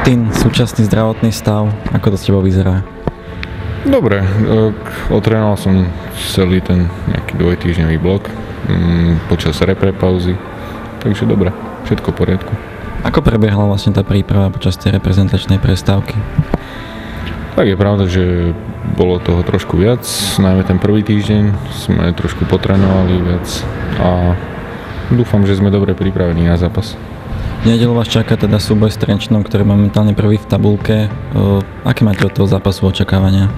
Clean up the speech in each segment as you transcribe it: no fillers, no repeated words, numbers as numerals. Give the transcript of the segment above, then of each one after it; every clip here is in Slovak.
Martin, súčasný zdravotný stav, ako to s tebou vyzerá? Dobre, otrénoval som celý ten nejaký dvojtýždňový blok počas repre pauzy, takže dobre, všetko v poriadku. Ako prebiehala vlastne tá príprava počas tej reprezentačnej prestávky? Tak je pravda, že bolo toho trošku viac, najmä ten prvý týždeň sme trošku potrénovali viac a dúfam, že sme dobre pripravení na zápas. V nedeľu vás čaká teda súboj s Trenčínom, ktorý je momentálne prvý v tabuľke. Aké máte od toho zápasu očakávania?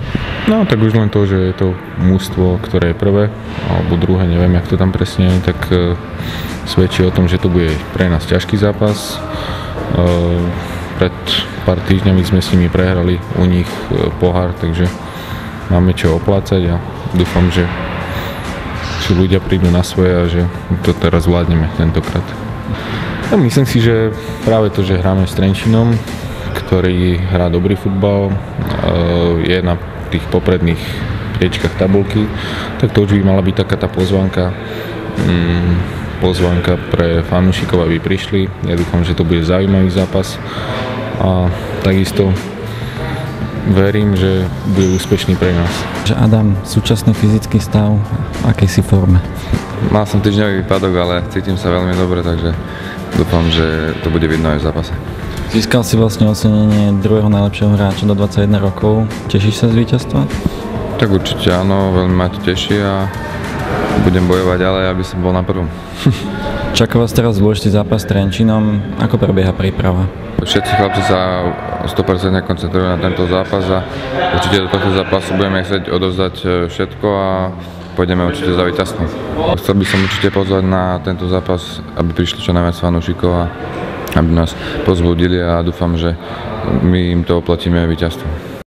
No tak už len to, že je to mužstvo, ktoré je prvé, alebo druhé, neviem, jak to tam presne je, tak svedčí o tom, že to bude pre nás ťažký zápas. Pred pár týždňami sme s nimi prehrali u nich pohár, takže máme čo oplácať a dúfam, že ľudia prídu na svoje a že to teraz zvládneme tentokrát. Ja myslím si, že práve to, že hráme s Trenčínom, ktorý hrá dobrý futbal, je na tých popredných priečkách tabuľky, tak to už by mala byť taká tá pozvánka pre fanúšikov, aby prišli. Ja dúfam, že to bude zaujímavý zápas a takisto verím, že bude úspešný pre nás. Adam, súčasný fyzický stav, v akej si forme? Mal som týždňový výpadok, ale cítim sa veľmi dobre, takže dúfam, že to bude vidno aj v zápase. Získal si vlastne ocenenie druhého najlepšieho hráča do 21 rokov. Tešíš sa z víťazstva? Tak určite áno, veľmi ma to teší a budem bojovať ďalej, aby som bol na prvom. Čaká vás teraz dôležitý zápas s Trenčínom. Ako prebieha príprava? Všetci chlapci sa 100% koncentrujú na tento zápas a určite do tohto zápasu budeme chcieť odovzdať všetko a pôjdeme určite za víťazstvom. Chcel by som určite pozvať na tento zápas, aby prišli čo najviac fanúšikov a aby nás pozbudili a dúfam, že my im to oplatíme víťazstvom.